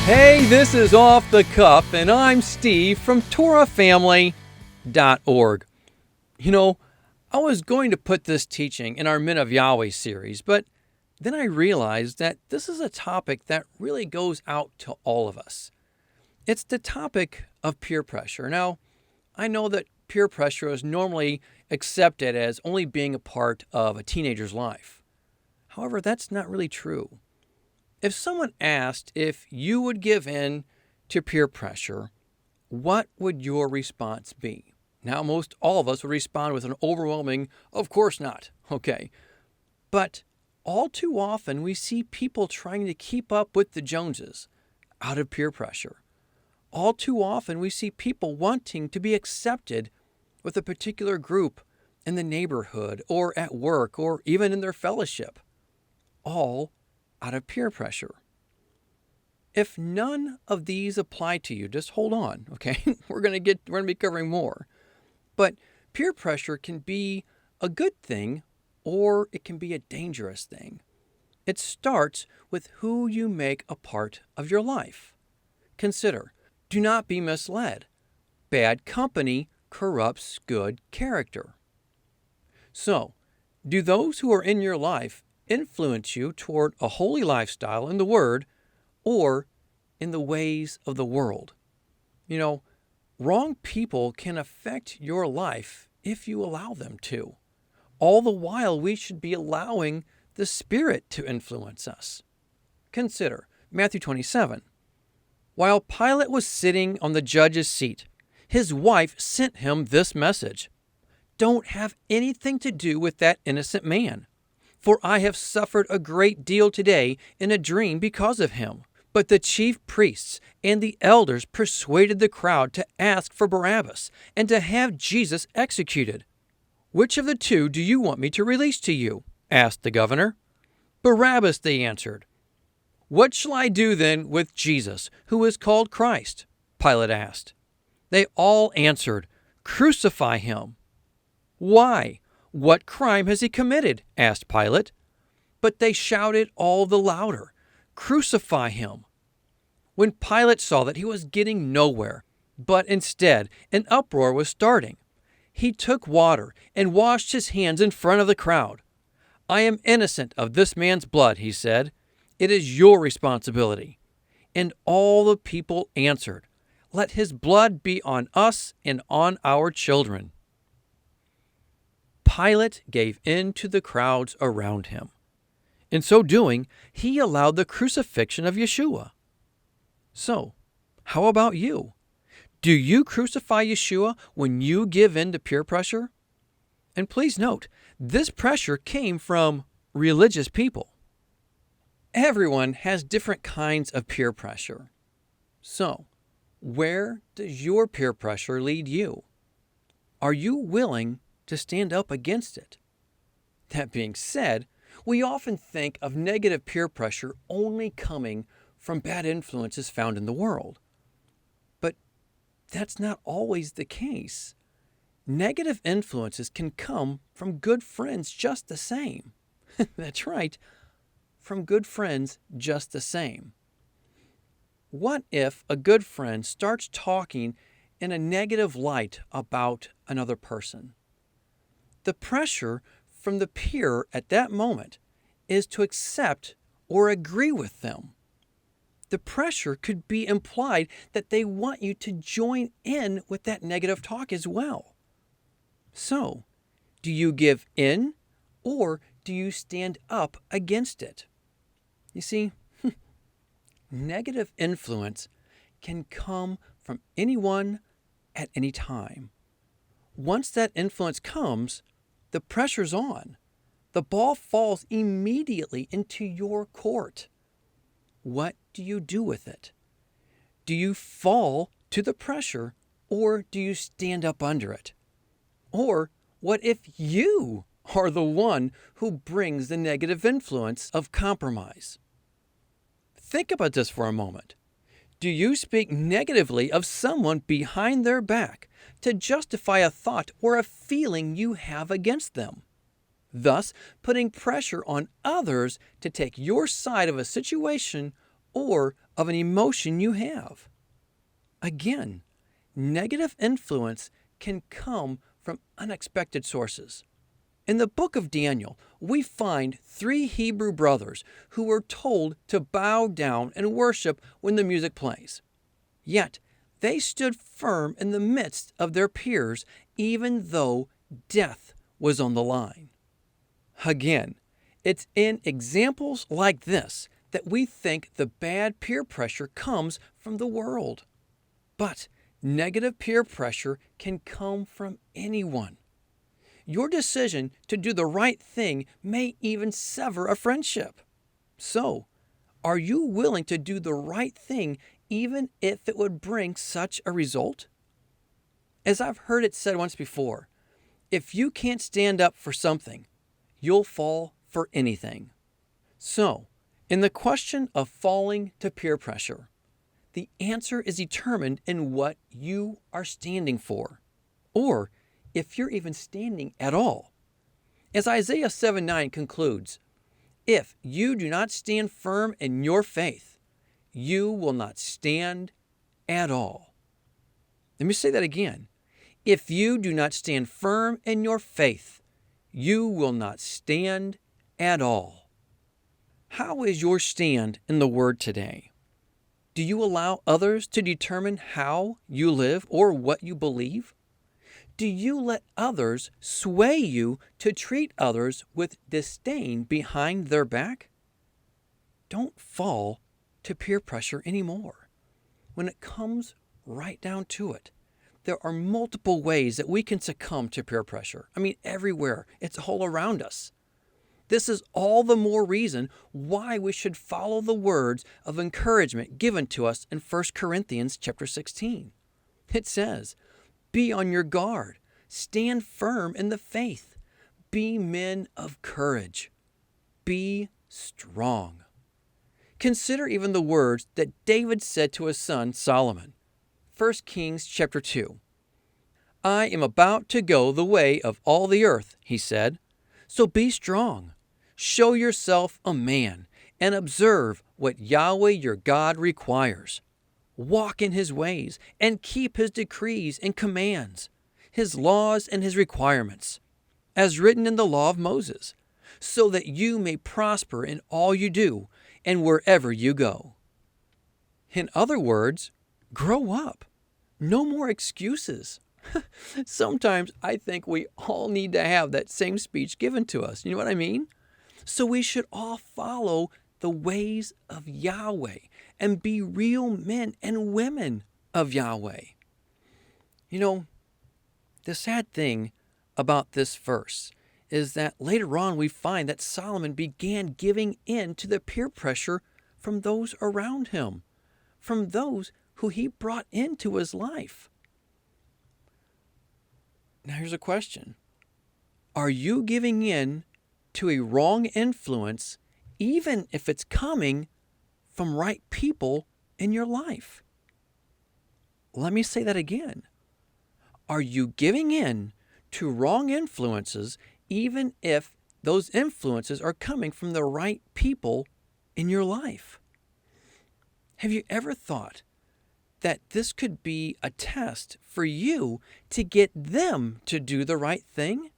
Hey, this is Off the Cuff, and I'm Steve from TorahFamily.org. You know, I was going to put this teaching in our Men of Yahweh series, but then I realized that this is a topic that really goes out to all of us. It's the topic of peer pressure. Now, I know that peer pressure is normally accepted as only being a part of a teenager's life. However, that's not really true. If someone asked if you would give in to peer pressure, what would your response be? Now, most all of us would respond with an overwhelming, of course not. Okay. But all too often, we see people trying to keep up with the Joneses out of peer pressure. All too often, we see people wanting to be accepted with a particular group in the neighborhood or at work or even in their fellowship, all out of peer pressure. If none of these apply to you, just hold on, okay? We're going to be covering more. But peer pressure can be a good thing or it can be a dangerous thing. It starts with who you make a part of your life. Consider, do not be misled. Bad company corrupts good character. So, do those who are in your life influence you toward a holy lifestyle in the Word or in the ways of the world? You know, wrong people can affect your life if you allow them to. All the while, we should be allowing the Spirit to influence us. Consider Matthew 27. While Pilate was sitting on the judge's seat, his wife sent him this message: "Don't have anything to do with that innocent man, for I have suffered a great deal today in a dream because of him." But the chief priests and the elders persuaded the crowd to ask for Barabbas and to have Jesus executed. "Which of the two do you want me to release to you?" asked the governor. "Barabbas," they answered. "What shall I do then with Jesus, who is called Christ?" Pilate asked. They all answered, "Crucify him." "Why? What crime has he committed?" asked Pilate. But they shouted all the louder, "Crucify him." When Pilate saw that he was getting nowhere, but instead an uproar was starting, he took water and washed his hands in front of the crowd. "I am innocent of this man's blood," he said. "It is your responsibility." And all the people answered, "Let his blood be on us and on our children." Pilate gave in to the crowds around him. In so doing, he allowed the crucifixion of Yeshua. So, how about you? Do you crucify Yeshua when you give in to peer pressure? And please note, this pressure came from religious people. Everyone has different kinds of peer pressure. So, where does your peer pressure lead you? Are you willing to stand up against it? That being said, we often think of negative peer pressure only coming from bad influences found in the world. But that's not always the case. Negative influences can come from good friends just the same. That's right, from good friends just the same. What if a good friend starts talking in a negative light about another person? The pressure from the peer at that moment is to accept or agree with them. The pressure could be implied that they want you to join in with that negative talk as well. So, do you give in or do you stand up against it? You see, negative influence can come from anyone at any time. Once that influence comes, the pressure's on. The ball falls immediately into your court. What do you do with it? Do you fall to the pressure or do you stand up under it? Or what if you are the one who brings the negative influence of compromise? Think about this for a moment. Do you speak negatively of someone behind their back to justify a thought or a feeling you have against them, thus putting pressure on others to take your side of a situation or of an emotion you have. Again, negative influence can come from unexpected sources. In the book of Daniel, we find 3 Hebrew brothers who were told to bow down and worship when the music plays. Yet, they stood firm in the midst of their peers, even though death was on the line. Again, it's in examples like this that we think the bad peer pressure comes from the world. But negative peer pressure can come from anyone. Your decision to do the right thing may even sever a friendship. So, are you willing to do the right thing even if it would bring such a result? As I've heard it said once before, if you can't stand up for something, you'll fall for anything. So, in the question of falling to peer pressure, the answer is determined in what you are standing for, or if you're even standing at all. As Isaiah 7:9 concludes, if you do not stand firm in your faith, you will not stand at all. Let me say that again. If you do not stand firm in your faith, you will not stand at all. How is your stand in the Word today? Do you allow others to determine how you live or what you believe? Do you let others sway you to treat others with disdain behind their back? Don't fall to peer pressure anymore. When it comes right down to it, there are multiple ways that we can succumb to peer pressure. Everywhere. It's all around us. This is all the more reason why we should follow the words of encouragement given to us in 1 Corinthians chapter 16. It says, be on your guard, stand firm in the faith, be men of courage, be strong. Consider even the words that David said to his son Solomon. 1 Kings chapter 2. I am about to go the way of all the earth, he said. So be strong. Show yourself a man and observe what Yahweh your God requires. Walk in his ways and keep his decrees and commands, his laws and his requirements, as written in the law of Moses, so that you may prosper in all you do and wherever you go. In other words, grow up. No more excuses. Sometimes I think we all need to have that same speech given to us. You know what I mean? So we should all follow the ways of Yahweh and be real men and women of Yahweh. The sad thing about this verse is that later on we find that Solomon began giving in to the peer pressure from those around him, from those who he brought into his life. Now here's a question. Are you giving in to a wrong influence even if it's coming from right people in your life? Let me say that again. Are you giving in to wrong influences even if those influences are coming from the right people in your life? Have you ever thought that this could be a test for you to get them to do the right thing?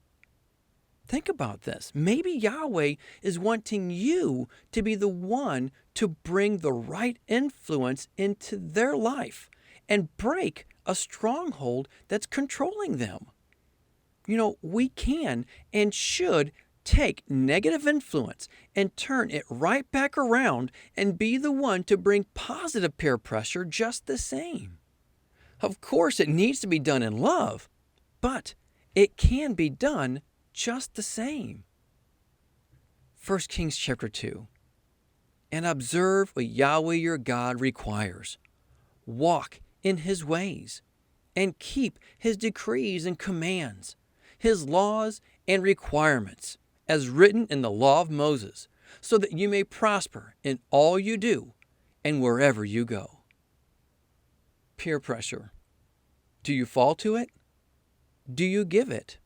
Think about this. Maybe Yahweh is wanting you to be the one to bring the right influence into their life and break a stronghold that's controlling them. We can and should take negative influence and turn it right back around and be the one to bring positive peer pressure just the same. Of course, it needs to be done in love, but it can be done just the same. 1 Kings chapter 2. And observe what Yahweh your God requires. Walk in his ways and keep his decrees and commands, his laws and requirements, as written in the law of Moses, so that you may prosper in all you do and wherever you go. Peer pressure. Do you fall to it? Do you give it?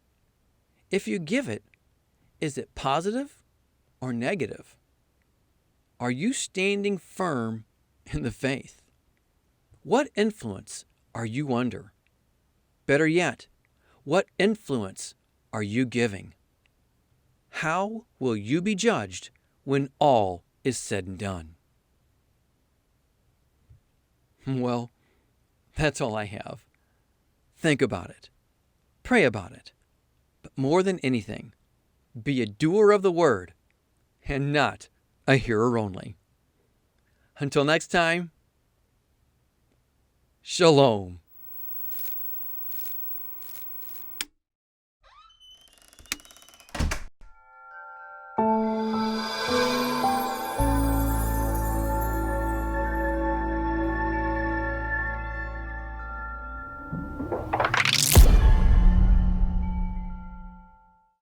If you give it, is it positive or negative? Are you standing firm in the faith? What influence are you under? Better yet, what influence are you giving? How will you be judged when all is said and done? Well, that's all I have. Think about it. Pray about it. But more than anything, be a doer of the word and not a hearer only. Until next time, Shalom.